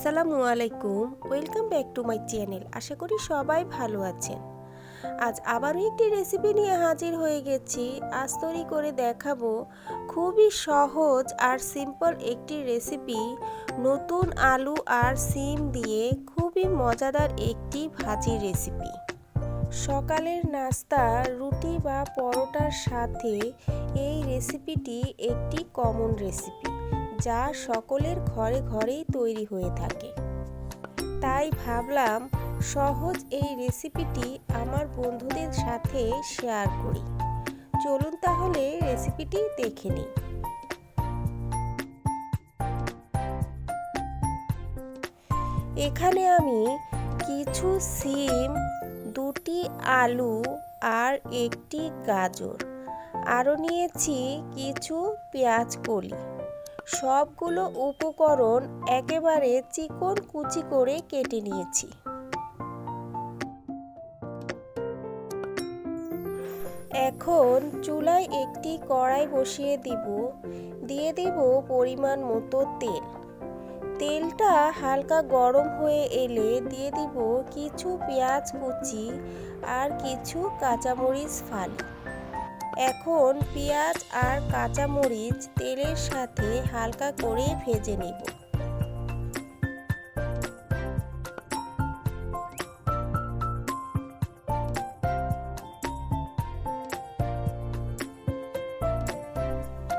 আসসালামু আলাইকুম, welcome back to my channel. আশা করি সবাই ভালো আছেন। আজ আবারও একটি রেসিপি নিয়ে হাজির হয়ে গেছি। আজ তৈরি করে দেখাবো খুবই সহজ আর সিম্পল একটি রেসিপি, নতুন আলু আর সিম দিয়ে খুবই মজাদার একটি ভাজি রেসিপি। সকালের নাস্তা রুটি বা পরোটার সাথে এই রেসিপিটি একটি কমন রেসিপি, যা সকলের ঘরে ঘরেই তৈরি হয়ে থাকে। তাই ভাবলাম সহজ এই রেসিপিটি আমার বন্ধুদের সাথে শেয়ার করি। চলুন তাহলে রেসিপিটি দেখে নিই। এখানে আমি কিছু সিম, দুটি আলু আর একটি গাজর, আরও নিয়েছি কিছু পেঁয়াজ কলি। সবগুলো উপকরণ একেবারে চিকন কুচি করে কেটে নিয়েছি। এখন চুলায় একটি কড়াই বসিয়ে দিয়ে দেব পরিমাণ মতো তেল। তেলটা হালকা গরম হয়ে এলে দিয়ে দিব কিছু পেঁয়াজ কুচি আর কিছু কাঁচামরিচ ফালি। এখন পেঁয়াজ আর কাঁচামরিচ তেলের সাথে হালকা করে ভেজে নেব।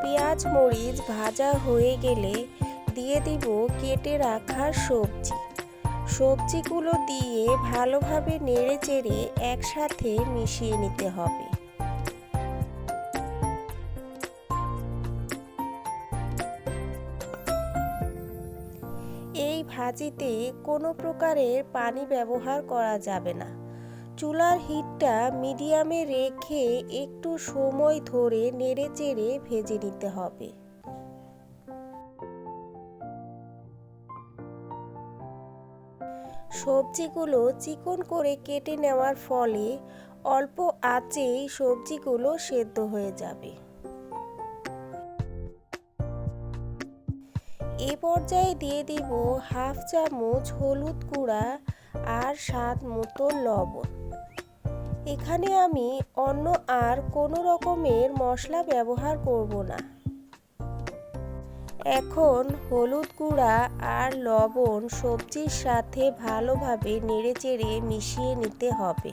পেঁয়াজ মরিচ ভাজা হয়ে গেলে দিয়ে দিব কেটে রাখা সবজিগুলো দিয়ে ভালোভাবে নেড়েচেড়ে একসাথে মিশিয়ে নিতে হবে। এই ভাজিতে কোনো প্রকারের পানি ব্যবহার করা যাবে না। চুলার হিটটা মিডিয়ামে রেখে একটু সময় ধরে নেড়েচেড়ে ভেজে নিতে হবে। সবজিগুলো চিকন করে কেটে নেওয়ার ফলে অল্প আঁচেই সবজিগুলো সেদ্ধ হয়ে যাবে। এ পর্যায়ে দিয়ে দিব হাফ চামচ হলুদ গুঁড়া আর স্বাদ মতো লবণ। এখানে আমি অন্য আর কোনো রকমের মশলা ব্যবহার করব না। এখন হলুদ গুঁড়া আর লবণ সবজির সাথে ভালোভাবে নেড়েচেড়ে মিশিয়ে নিতে হবে।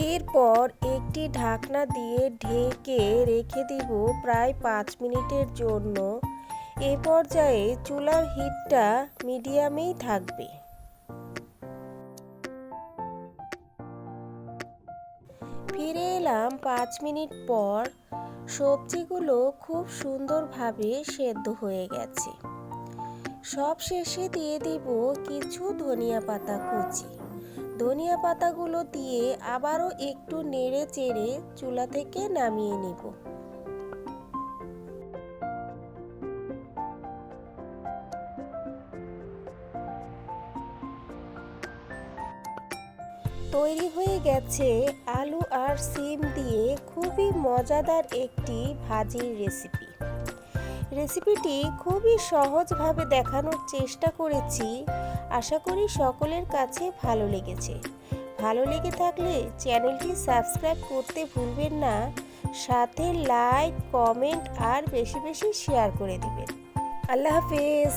এরপর একটি ঢাকনা দিয়ে ঢেকে রেখে দিব প্রায় 5 মিনিটের জন্য। এ পর্যায়ে চুলার হিটটা মিডিয়ামেই থাকবে। ফিরে এলাম 5 মিনিট পর। সবজিগুলো খুব সুন্দরভাবে সেদ্ধ হয়ে গেছে। সব শেষে দিয়ে দিব কিছু ধনিয়া পাতা কুচি। ধনিয়া পাতাগুলো দিয়ে আবারও একটু নেড়ে চেড়ে চুলা থেকে নামিয়ে নিব। তৈরি হয়ে গেছে আলু আর সিম দিয়ে খুবই মজাদার একটি ভাজির রেসিপি। রেসিপিটি খুবই সহজভাবে দেখানোর চেষ্টা করেছি। আশা করি সকলের কাছে ভালো লেগেছে। ভালো লেগে থাকলে চ্যানেলটি সাবস্ক্রাইব করতে ভুলবেন না। সাথে লাইক, কমেন্ট আর বেশি বেশি শেয়ার করে দিবেন। আল্লাহ হাফেজ।